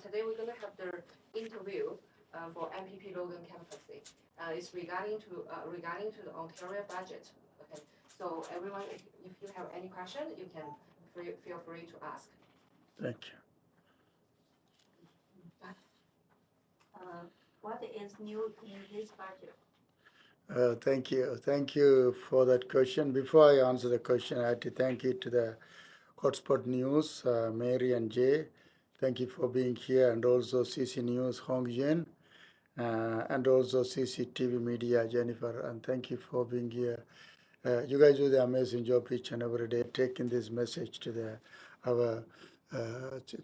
today we're going to have the interview for MPP Logan candidacy. It's regarding to the Ontario budget. Okay, so everyone, if you have any question, you can feel free to ask. Thank you. What is new in this budget? Thank you. Thank you for that question. Before I answer the question, I have to thank you to the Hotspot News, Mary and Jay. Thank you for being here, and also CC News, Hong Yin, and also CCTV Media, Jennifer, and thank you for being here. You guys do the amazing job each and every day, taking this message to our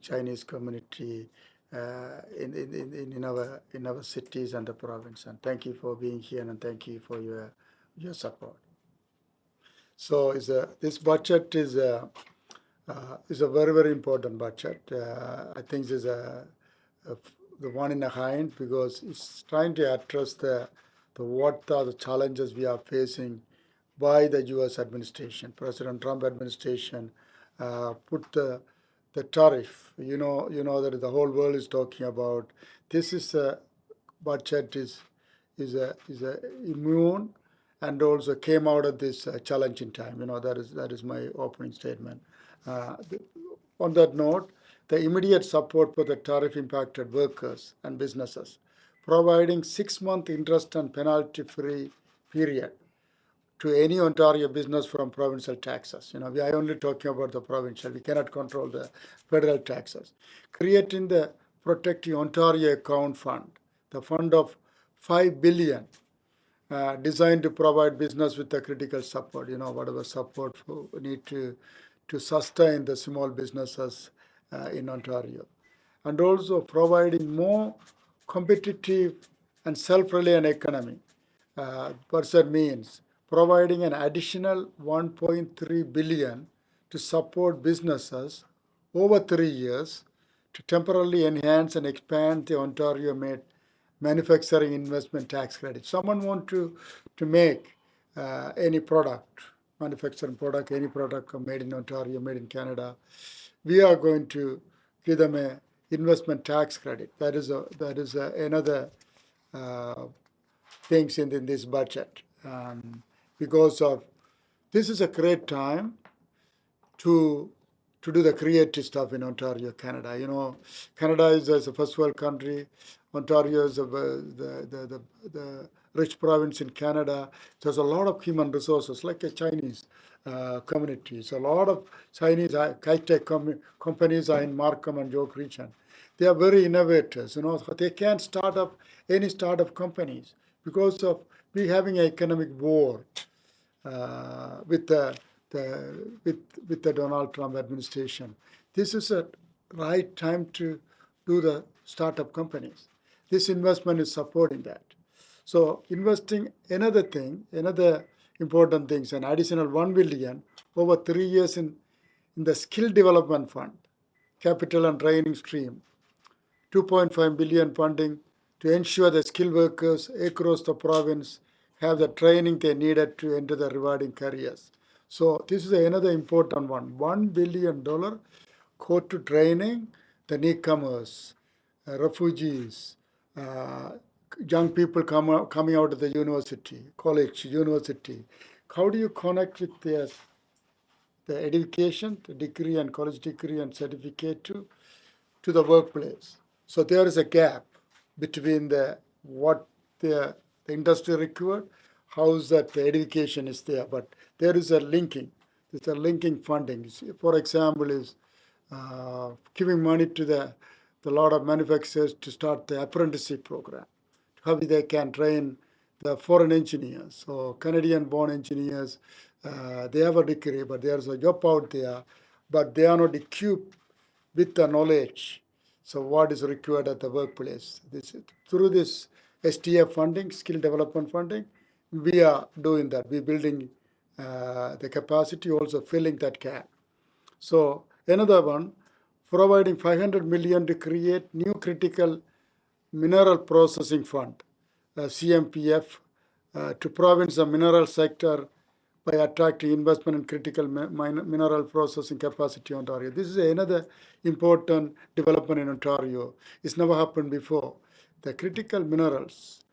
Chinese community in our cities and the province. And thank you for being here, and thank you for your support. So this budget is a very, very important budget. I think this is the one in a kind, because it's trying to address what are the challenges we are facing by the U.S. administration. President Trump administration put the tariff. You know that the whole world is talking about. This is a budget is immune, and also came out of this challenging time. That is my opening statement. On that note, the immediate support for the tariff-impacted workers and businesses, providing 6-month interest and penalty-free period to any Ontario business from provincial taxes. We are only talking about the provincial. We cannot control the federal taxes. Creating the Protecting Ontario Account Fund, the fund of $5 billion, designed to provide business with the critical support. Whatever support we need to sustain the small businesses in Ontario, and also providing more competitive and self-reliant economy. What that means, providing an additional $1.3 billion to support businesses over 3 years to temporarily enhance and expand the Ontario-made manufacturing investment tax credit. Someone want to make any product, manufacturing product, any product made in Ontario, made in Canada, we are going to give them a investment tax credit. That is another things in this budget. Because of this is a great time to do the creative stuff in Ontario, Canada. Canada is a first world country. Ontario is the rich province in Canada. There's a lot of human resources, like a Chinese communities. A lot of Chinese high-tech companies are in Markham and York region. They are very innovators. They can't start up any startup companies because of we having an economic war with the Donald Trump administration. This is a right time to do the startup companies. This investment is supporting that. So investing another important things, an additional $1 billion over 3 years in the skill development fund, capital and training stream, $2.5 billion funding to ensure that skilled workers across the province have the training they needed to enter the rewarding careers. So this is another important one. $1 billion go to training the newcomers, refugees, young people coming out of the university. How do you connect with the education, the degree and college degree and certificate to the workplace? So there is a gap between what the industry required, how that the education is there, but there is a linking. There's a linking funding. For example, is giving money to the lot of manufacturers to start the apprenticeship program. How they can train the foreign engineers. So Canadian-born engineers, they have a degree, but there's a job out there, but they are not equipped with the knowledge. So what is required at the workplace? Through this STF funding, skill development funding, we are doing that. We're building the capacity, also filling that gap. So another one, providing $500 million to create new critical mineral processing fund, CMPF, to province the mineral sector by attracting investment in critical mineral processing capacity in Ontario. This is another important development in Ontario. It's never happened before. The critical minerals,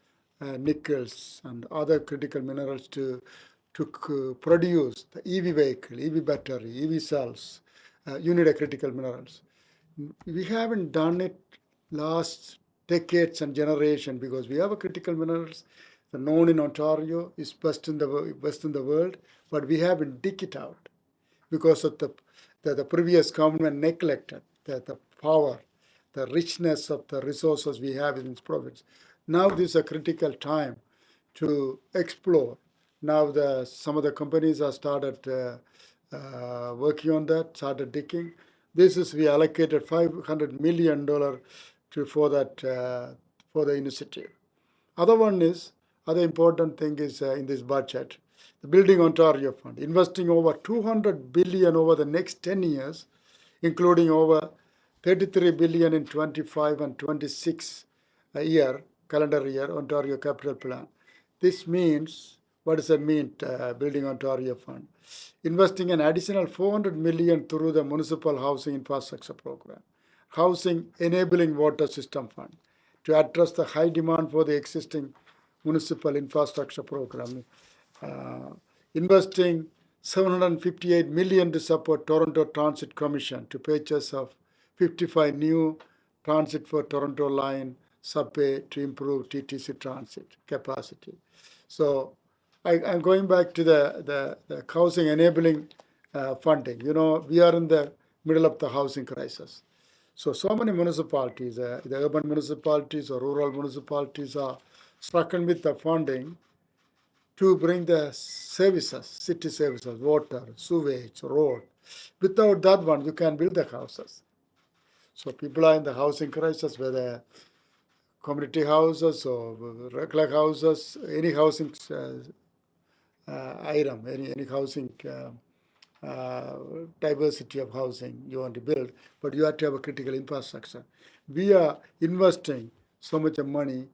nickels and other critical minerals to produce the EV vehicle, EV battery, EV cells, you need a critical minerals. We haven't done it last decades and generation because we have a critical minerals. The known in Ontario is best in the world, but we haven't dig it out because of the previous government neglected the power, the richness of the resources we have in this province. Now this is a critical time to explore. Now some of the companies have started working on that, started digging. We allocated $500 million for the initiative. Other important thing is in this budget, the Building Ontario Fund, investing over $200 billion over the next 10 years, including over $33 billion in 25 and 26 calendar year Ontario Capital Plan. This means, what does it mean, Building Ontario Fund? Investing an additional $400 million through the Municipal Housing Infrastructure Program, Housing Enabling Water System Fund, to address the high demand for the existing municipal infrastructure program, investing $758 million to support Toronto Transit Commission to purchase of 55 new transit for Toronto line subway to improve TTC transit capacity. So I'm going back to the housing enabling funding. We are in the middle of the housing crisis. So many municipalities, the urban municipalities or rural municipalities are struggling with the funding to bring the services, city services, water, sewage, road. Without that one, you can build the houses. So people are in the housing crisis, whether community houses or regular houses, any housing item, any housing diversity of housing you want to build, but you have to have a critical infrastructure. We are investing so much money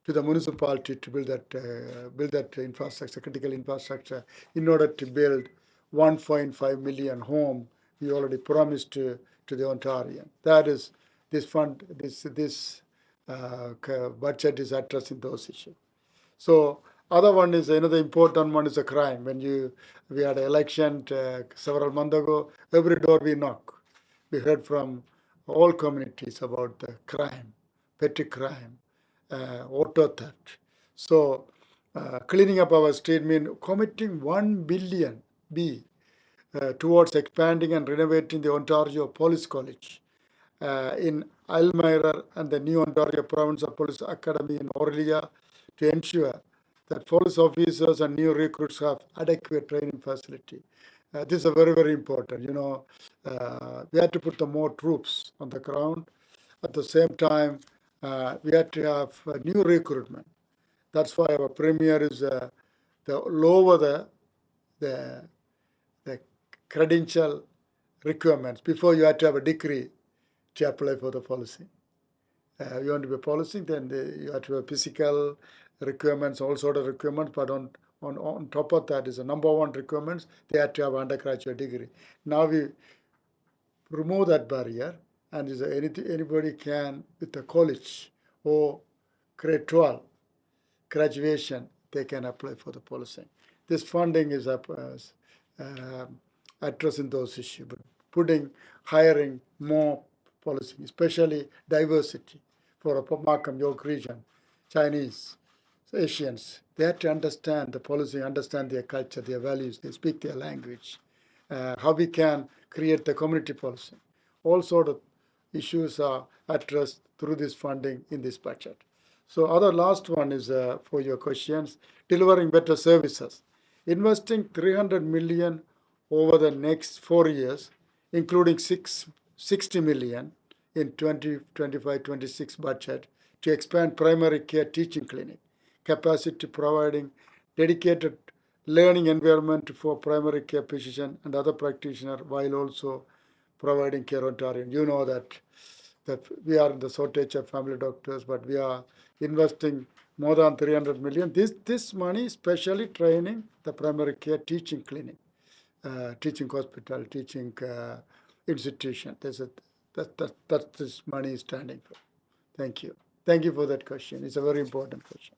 to the municipality to build that infrastructure, critical infrastructure, in order to build 1.5 million homes we already promised to the Ontarian. That is, this budget is addressing those issues. So other one is another important one is a crime. We had an election several months ago, every door we knock, we heard from all communities about the crime, petty crime, auto theft. So cleaning up our street means committing $1 billion towards expanding and renovating the Ontario Police College in Elmira and the new Ontario Provincial Police Academy in Orillia to ensure that police officers and new recruits have adequate training facility. This is very, very important. We have to put the more troops on the ground. At the same time, we have to have new recruitment. That's why our premier is the lower the credential requirements. Before you have to have a degree to apply for the policy. You want to be policing, then you have to have physical requirements, all sort of requirements, but on top of that is the number one requirements, they have to have undergraduate degree. Now we remove that barrier, and anybody can, with the college or grade 12 graduation, they can apply for the policing. This funding is addressing those issues, but hiring more policing, especially diversity for a Markham York region, Chinese, Asians. They have to understand the policy, understand their culture, their values, they speak their language, how we can create the community policy. All sort of issues are addressed through this funding in this budget. So other last one is for your questions, delivering better services. Investing $300 million over the next 4 years, including $60 million in 2025-26 budget to expand primary care teaching clinic capacity, providing dedicated learning environment for primary care physician and other practitioners, while also providing care Ontario. You know that we are in the shortage of family doctors, but we are investing more than 300 million. This money especially training the primary care teaching clinic, teaching hospital, teaching institution. That this money is standing for. Thank you. Thank you for that question. It's a very important question.